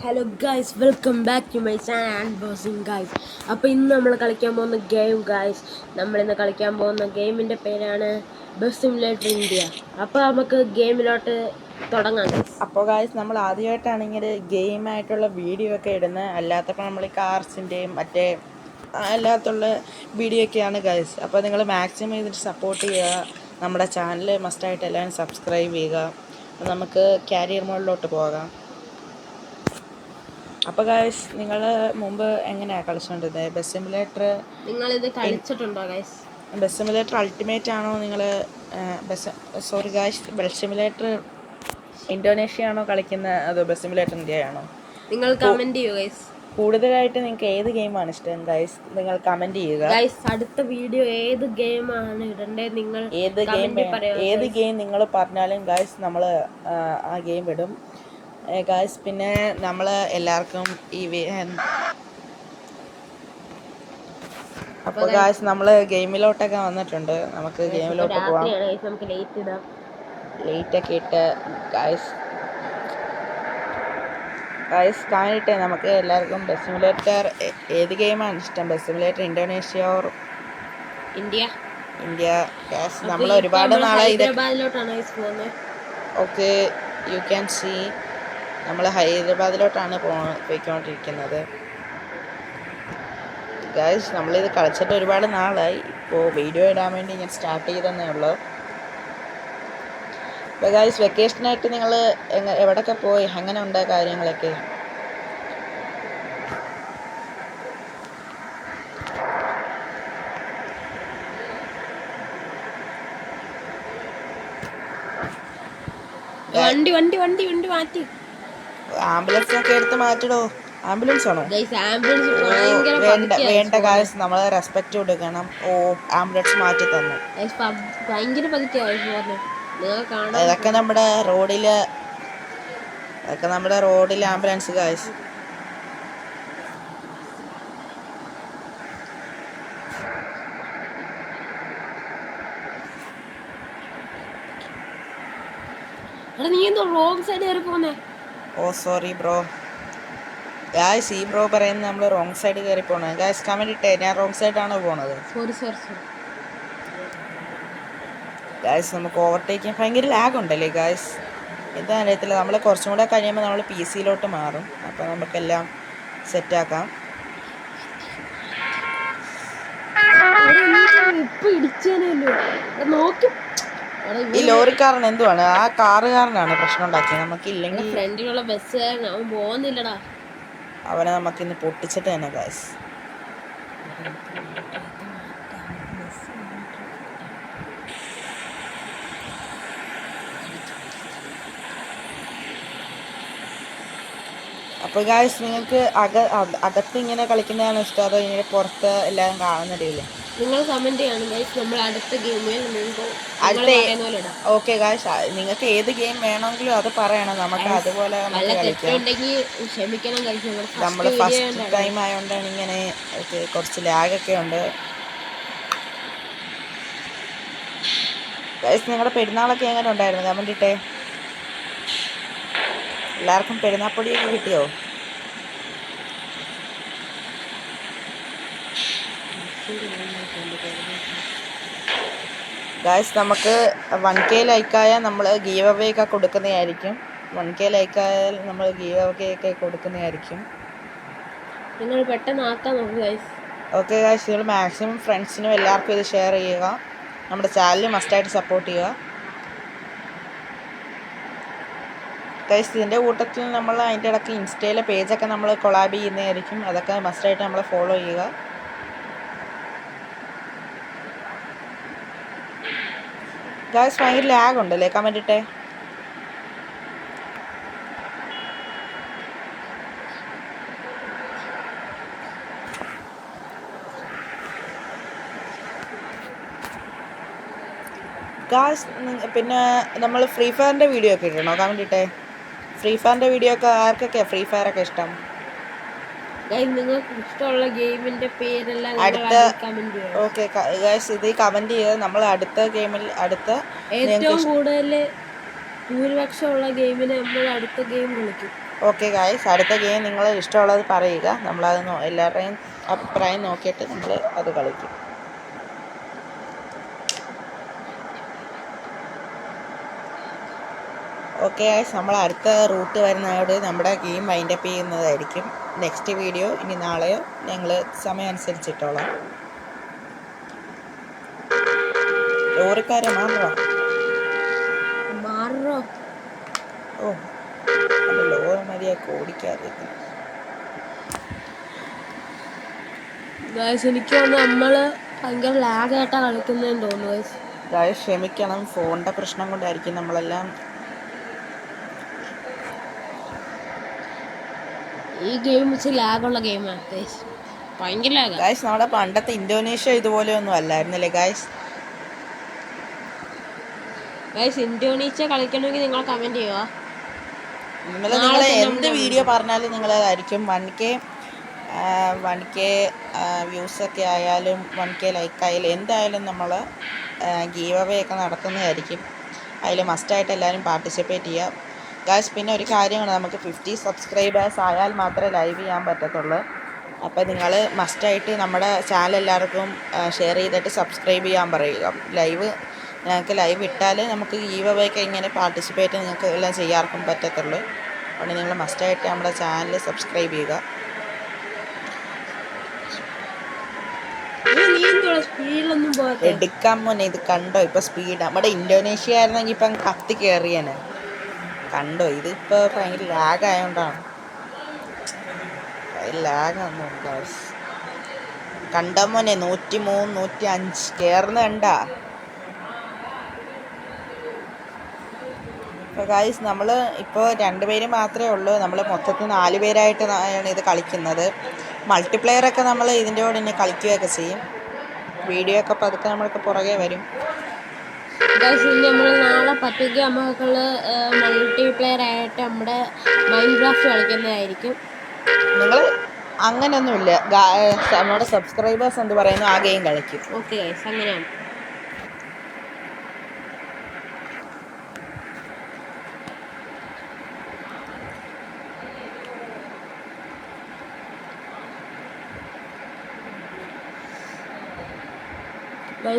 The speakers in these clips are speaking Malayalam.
Hello guys, welcome back to my channel unboxing guys. അപ്പോൾ ഇന്ന് നമ്മൾ കളിക്കാൻ പോകുന്ന ഗെയിം ഗൈസ്, നമ്മളിന്ന് കളിക്കാൻ പോകുന്ന ഗെയിമിൻ്റെ പേരാണ് ബസ് സിമുലേറ്റർ ഇന്ത്യ. അപ്പോൾ നമുക്ക് ഗെയിമിലോട്ട് തുടങ്ങാം. അപ്പോൾ ഗൈസ്, നമ്മൾ ആദ്യമായിട്ടാണ് ഇങ്ങനെ ഗെയിമായിട്ടുള്ള വീഡിയോ ഒക്കെ ഇടുന്നത്. അല്ലാത്തപ്പോൾ നമ്മൾ ഈ കാർസിൻ്റെയും മറ്റേ അല്ലാത്തുള്ള വീഡിയോ ഒക്കെയാണ് ഗൈസ്. അപ്പോൾ നിങ്ങൾ മാക്സിമം ഇതിന് സപ്പോർട്ട് ചെയ്യുക. നമ്മുടെ ചാനൽ മസ്റ്റായിട്ട് എല്ലാവരും സബ്സ്ക്രൈബ് ചെയ്യുക. അപ്പോൾ നമുക്ക് കാരിയർ മോഡിലോട്ട് പോകാം. അപ്പോൾ ഗൈസ്, നിങ്ങൾ മുമ്പ് എങ്ങനെയാണ് കളിച്ചുകൊണ്ടിരുന്നത്? ബസ് സിമുലേറ്റർ നിങ്ങളിത് കളിച്ചിട്ടുണ്ടോ ഗൈസ്? ബസ് സിമുലേറ്റർ അൾട്ടിമേറ്റ് ആണോ നിങ്ങൾ? ബസ് സിമുലേറ്റർ ഇന്തോനേഷ്യ ആണോ കളിക്കുന്നത്, അതോ ബസ് സിമുലേറ്റർ ഇന്ത്യ ആണോ? നിങ്ങൾ കമൻറ്റ് ചെയ്യുക ഗൈസ്. കൂടുതലായിട്ട് നിങ്ങൾക്ക് ഏത് ഗെയിമാണ് ഇഷ്ടം ഗൈസ്? നിങ്ങൾ കമൻറ്റ് ചെയ്യുക ഗൈസ്. അടുത്ത വീഡിയോ ഏത് ഗെയിമാണ് ഇടേണ്ടത് നിങ്ങൾ ഏത് ഗെയിം നിങ്ങൾ പറഞ്ഞാലും ഗൈസ് നമ്മൾ ആ ഗെയിം ഇടും ഗൈസ്. പിന്നെ നമ്മൾ എല്ലാവർക്കും അപ്പോൾ ഗൈസ് നമ്മൾ ഗെയിമിലോട്ടൊക്കെ വന്നിട്ടുണ്ട്. നമുക്ക് ഗെയിമിലോട്ട് പോവാം. ലൈറ്റ് ഒക്കെ ഇട്ട് ഗൈസ് കാണിട്ടെ. നമുക്ക് എല്ലാവർക്കും ബസ് സിമുലേറ്റർ ഏത് ഗെയിമാണ് ഇഷ്ടം? Bus simulator Indonesia or India guys. നമ്മൾ ഒരുപാട് നാളായി ഓക്കെ, യു ക്യാൻ സീ നമ്മൾ ഹൈദരാബാദിലോട്ടാണ് പോയിക്കൊണ്ടിരിക്കുന്നത് ഗൈസ്. നമ്മളിത് കളിച്ചിട്ട് ഒരുപാട് നാളായി. ഇപ്പോൾ വീഡിയോ ഇടാൻ വേണ്ടി ഞാൻ സ്റ്റാർട്ട് ചെയ്തതന്നേ ഉള്ളൂ. അപ്പോൾ ഗൈസ്, വെക്കേഷനായിട്ട് നിങ്ങൾ എവിടെയൊക്കെ പോയി? എങ്ങനെ ഉണ്ട് കാര്യങ്ങളൊക്കെ? വണ്ടി മാറ്റി. ആംബുലൻസ് ഒക്കെ എടുത്ത് മാറ്റിടോ. ആംബുലൻസ് ആണോ? വേണ്ട ഗൈസ്, നമ്മൾ റെസ്പെക്റ്റ് കൊടുക്കണം. ആംബുലൻസ് മാറ്റി തന്നു. ഇതൊക്കെ നമ്മുടെ റോഡിൽ ambulance guys. Sorry bro guys. ഈ ബ്രോ പറയുന്നത് നമ്മൾ റോങ് സൈഡ് കയറി പോകണം ഗൈസ്. കമന്റ് ഇട്ടേ, ഞാൻ റോങ് സൈഡാണോ പോണത്? ഗൈസ്, നമുക്ക് ഓവർടേക്ക് ചെയ്യാൻ ഭയങ്കര ലാഗ് ഉണ്ടല്ലേ ഗൈസ്? എന്താ അറിയത്തില്ല. നമ്മൾ കുറച്ചും കൂടെ കഴിയുമ്പോൾ നമ്മൾ PC യിലോട്ട് മാറും. അപ്പോൾ നമുക്കെല്ലാം സെറ്റാക്കാം. ഈ ലോറിക്കാരൻ എന്തുവാണ്? ആ കാറുകാരനാണ് പ്രശ്നം ഉണ്ടാക്കിയത്. നമുക്കില്ലെങ്കിൽ ഫ്രണ്ടിലുള്ള ബസ് അവൻ പോകുന്നില്ലടാ. അവനെ നമുക്കിന്ന് പൊട്ടിച്ചിട്ട് തന്നെ ഗൈസ്. അപ്പോൾ ഗൈസ്, നിങ്ങൾക്ക് അകത്ത് ഇങ്ങനെ കളിക്കുന്നതാണ് ഇഷ്ടം, അതോ ഇങ്ങനെ പുറത്ത് എല്ലാവരും കാണുന്നില്ലേ? നിങ്ങൾ കമന്റ് ചെയ്യണം ഗൈസ്. നമ്മൾ അടുത്ത ഗെയിമിൽ ഓക്കെ ഗൈസ്, നിങ്ങൾക്ക് ഏത് ഗെയിം വേണമെങ്കിലും അത് പറയണം. നമുക്ക് അതുപോലെ നമ്മൾ ഫസ്റ്റ് ടൈം ആയതുകൊണ്ടാണ് ഇങ്ങനെ കുറച്ച് ലാഗൊക്കെ ഉണ്ട് ഗൈസ്. നിങ്ങളുടെ പെരുന്നാളൊക്കെ എങ്ങനെ ഉണ്ടായിരുന്നു? കമന്റ് ഇട്ടേ. എല്ലാവർക്കും പെരുന്നാപ്പൊടിയൊക്കെ കിട്ടിയോ? ഗൈസ്, നമുക്ക് 1K ലൈക്കായാൽ നമ്മൾ ഗീവ് അവേ ഒക്കെ കൊടുക്കുന്നതായിരിക്കും. 1K ലൈക്കായാൽ നമ്മൾ ഗീവ് അവേ ഒക്കെ കൊടുക്കുന്നതായിരിക്കും. നിങ്ങൾ പെട്ടെന്ന് ആക്കാൻ നോക്കുക ഗൈസ്. ഓക്കെ ഗൈസ്, നിങ്ങൾ മാക്സിമം ഫ്രണ്ട്സിനും എല്ലാവർക്കും ഇത് ഷെയർ ചെയ്യുക. നമ്മുടെ ചാനൽ മസ്റ്റായിട്ട് സപ്പോർട്ട് ചെയ്യുക ഗൈസ്. ഇതിൻ്റെ കൂട്ടത്തിൽ നമ്മൾ അതിൻ്റെ ഇടയ്ക്ക് ഇൻസ്റ്റയിലെ പേജൊക്കെ നമ്മൾ കൊളാബ് ചെയ്യുന്നതായിരിക്കും. അതൊക്കെ മസ്റ്റായിട്ട് നമ്മൾ ഫോളോ ചെയ്യുക. ഗൈസ്, ഭയങ്കര ലാഗ് ഉണ്ടല്ലേ? കമന്റ് ഇട്ടേ. ഗൈസ്, പിന്നെ നമ്മൾ ഫ്രീ ഫയറിൻ്റെ വീഡിയോ ഒക്കെ ഇടണോ? കമന്റ് ഇട്ടേ. ഫ്രീ ഫയറിൻ്റെ വീഡിയോ ഒക്കെ ആർക്കൊക്കെയാണ് ഫ്രീ ഫയർ ഒക്കെ ഇഷ്ടം? നിങ്ങൾക്ക് ഇഷ്ടമുള്ള ഗെയിമിന്റെ പേരെല്ലാം ഓക്കെ ഗൈസ്, ഇത് കമന്റ് ചെയ്ത് നമ്മൾ അടുത്ത ഗെയിമിൽ ഏറ്റവും കൂടുതൽ ഭൂരിപക്ഷമുള്ള ഗെയിമിന് നമ്മൾ അടുത്ത ഗെയിം കളിക്കും. ഓക്കെ ഗായ്സ്, അടുത്ത ഗെയിം നിങ്ങൾ ഇഷ്ടമുള്ളത് പറയുക. നമ്മളത് എല്ലാവരുടെയും അഭിപ്രായം നോക്കിയിട്ട് നമ്മൾ അത് കളിക്കും. ഓക്കെ ഗായ്സ്, നമ്മൾ അടുത്ത റൂട്ട് വരുന്നതോടെ നമ്മുടെ ഗെയിം വൈൻഡപ്പ് ചെയ്യുന്നതായിരിക്കും. നെക്സ്റ്റ് വീഡിയോ ഇനി നാളെയോ ഞങ്ങൾ സമയം അനുസരിച്ചിട്ടോളാം. ലോറിക്കാരെ മാറോ ഓ അത് ലോറി മതിയൊക്കെ ഓടിക്കാതിരിക്കും. എനിക്ക് തോന്നുന്നു നമ്മള് ഭയങ്കര ലാഗായിട്ടാ കളിക്കുന്നതെന്ന് തോന്നുന്നു. ഗായ്സ് ക്ഷമിക്കണം, ഫോണിൻ്റെ പ്രശ്നം കൊണ്ടായിരിക്കും. നമ്മളെല്ലാം ഈ ഗെയിം വെച്ച് ലാഗുള്ള ഗെയിമാണ് ഭയങ്കര ലാഗ്. ഗായ്സ് നമ്മുടെ പണ്ടത്തെ ഇന്തോനേഷ്യ ഇതുപോലെ ഒന്നും അല്ലായിരുന്നല്ലേ ഗായ്സ്? ഇന്തോനേഷ്യ കളിക്കണമെങ്കിൽ നിങ്ങൾ കമന്റ് ചെയ്യുക. നിങ്ങൾ എന്ത് വീഡിയോ പറഞ്ഞാലും നിങ്ങളതായിരിക്കും. 1K വ്യൂസൊക്കെ ആയാലും 1K ലൈക്ക് ആയാലും എന്തായാലും നമ്മൾ ഗീവ് അവേ ഒക്കെ നടത്തുന്നതായിരിക്കും. അതിൽ മസ്റ്റായിട്ട് എല്ലാവരും പാർട്ടിസിപ്പേറ്റ് ചെയ്യുക ഗായ്സ്. പിന്നെ ഒരു കാര്യമാണ്, നമുക്ക് 50 സബ്സ്ക്രൈബേഴ്സ് ആയാൽ മാത്രമേ ലൈവ് ചെയ്യാൻ പറ്റത്തുള്ളൂ. അപ്പോൾ നിങ്ങൾ മസ്റ്റായിട്ട് നമ്മുടെ ചാനൽ എല്ലാവർക്കും ഷെയർ ചെയ്തിട്ട് സബ്സ്ക്രൈബ് ചെയ്യാൻ പറയുക. ഞങ്ങൾക്ക് ലൈവ് ഇട്ടാൽ നമുക്ക് ഗീവ് അവേ ഒക്കെ ഇങ്ങനെ പാർട്ടിസിപ്പേറ്റ് നിങ്ങൾക്ക് എല്ലാം ചെയ്യാർക്കും പറ്റത്തുള്ളൂ. അതുകൊണ്ട് നിങ്ങൾ മസ്റ്റായിട്ട് നമ്മുടെ ചാനൽ സബ്സ്ക്രൈബ് ചെയ്യുക. എടുക്കാൻ മോനെ, ഇത് കണ്ടോ ഇപ്പോൾ സ്പീഡ്? നമ്മുടെ ഇന്തോനേഷ്യ ആയിരുന്നെങ്കിൽ ഇപ്പം കത്തി കയറിയാണ്. കണ്ടോ, ഇതിപ്പോൾ ഭയങ്കര ലാഗ് ആയതുകൊണ്ടാണ്. ലാഗൊന്നും കണ്ടോ മോനെ, 103 105 കയറുന്ന കണ്ടാ. ഇപ്പോൾ ഗായ്സ് നമ്മൾ ഇപ്പോൾ 2 പേര് മാത്രമേ ഉള്ളൂ. നമ്മൾ മൊത്തത്തിൽ 4 പേരായിട്ട് ആണ് ഇത് കളിക്കുന്നത്. മൾട്ടിപ്ലെയറൊക്കെ നമ്മൾ ഇതിൻ്റെ കൂടെ ഇനി കളിക്കുകയൊക്കെ ചെയ്യും. വീഡിയോ ഒക്കെ പതുക്കെ നമ്മൾക്ക് പുറകെ വരും. നമ്മൾ നാളെ പറ്റുക മക്കൾ മൾട്ടിപ്ലെയർ ആയിട്ട് നമ്മുടെ മൈൻക്രാഫ്റ്റ് കളിക്കുന്നതായിരിക്കും. നിങ്ങൾ അങ്ങനെയൊന്നുമില്ല, നമ്മുടെ സബ്സ്ക്രൈബേഴ്സ് എന്ത് പറയുന്നു ആ ഗെയിം കളിക്കും. ഓക്കെ ഗൈസ്, അങ്ങനെയാണ്.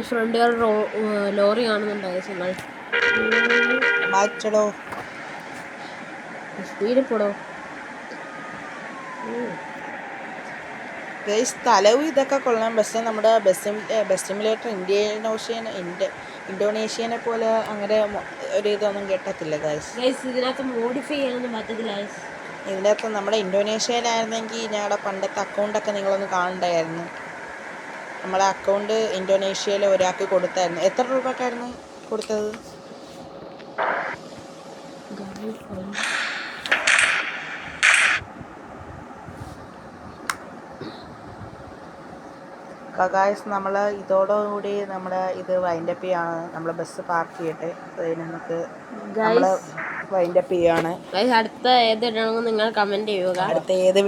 ഫ്രണ്ട് ലോറി കാണുന്നുണ്ടോ? മാറ്റടോ, സ്പീഡിൽ പോടോ. സ്ഥലവും ഇതൊക്കെ കൊള്ളാം. പക്ഷേ നമ്മുടെ ബസ് സിമുലേറ്റർ ഇന്തോനേഷ്യനെ പോലെ അങ്ങനെ ഒരു ഇതൊന്നും കിട്ടത്തില്ല ഗൈസ്. ഇതിനകത്ത് മോഡിഫൈ ചെയ്യാനൊന്നും പറ്റത്തില്ല. ഇതിനകത്ത് നമ്മുടെ ഇന്തോനേഷ്യയിലായിരുന്നെങ്കിൽ ഞങ്ങളുടെ പണ്ടത്തെ അക്കൗണ്ടൊക്കെ നിങ്ങളൊന്ന് കാണണ്ടായിരുന്നു. നമ്മളെ അക്കൗണ്ട് ഇന്തോനേഷ്യയിൽ ഒരാൾക്ക് കൊടുത്തായിരുന്നു. എത്ര രൂപക്കായിരുന്നു കൊടുത്തത്? ഗായ്സ് നമ്മൾ ഇതോടുകൂടി നമ്മുടെ ഇത് വൈൻഡപ്പ് ചെയ്യാണ്. നമ്മൾ ബസ് പാർക്ക് ചെയ്യട്ടെ, നമുക്ക് നമ്മൾ വൈൻഡപ്പ് ചെയ്യാണ്. അടുത്ത ഏത് ഇടണമെന്ന് നിങ്ങൾ കമന്റ് ചെയ്യുക. അടുത്ത ഏത്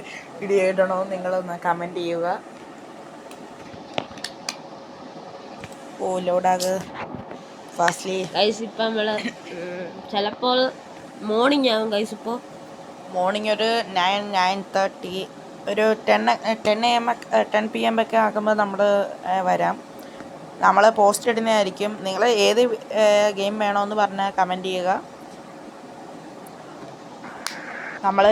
വീഡിയോ ഇടണമെന്ന് നിങ്ങളൊന്ന് കമന്റ് ചെയ്യുക. ഓ ലോഡാക് ഫാസ്റ്റ്ലി ഗൈസ്. ഇപ്പം നമ്മൾ ചിലപ്പോൾ മോർണിംഗ് ആകും ഗൈസ്. ഇപ്പോൾ മോർണിംഗ് ഒരു 9-9:30 ഒരു 10 PM ഒക്കെ ആകുമ്പോൾ നമ്മൾ വരാം. നമ്മൾ പോസ്റ്റ് ഇടുന്നതായിരിക്കും. നിങ്ങൾ ഏത് ഗെയിം വേണമെന്ന് പറഞ്ഞാൽ കമൻറ്റ് ചെയ്യുക. നമ്മൾ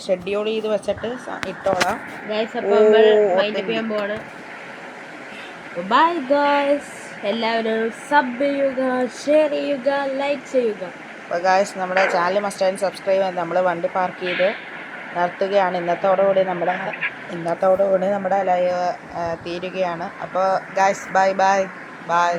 ഷെഡ്യൂൾ ചെയ്ത് വെച്ചിട്ട് ഇട്ടോളാം. Bye guys. എല്ലാവരും സബ് ചെയ്യുക, ഷെയർ ചെയ്യുക, ലൈക്ക് ചെയ്യുക. അപ്പോൾ ഗൈസ് നമ്മുടെ ചാനൽ മസ്റ്റായിട്ട് സബ്സ്ക്രൈബ് ചെയ്യാൻ നമ്മൾ വണ്ടി പാർക്ക് ചെയ്ത് നിർത്തുകയാണ്. ഇന്നത്തോടുകൂടി നമ്മുടെ ലൈവ് തീരുകയാണ്. അപ്പോൾ ഗൈസ് ബൈ ബൈ ബൈ.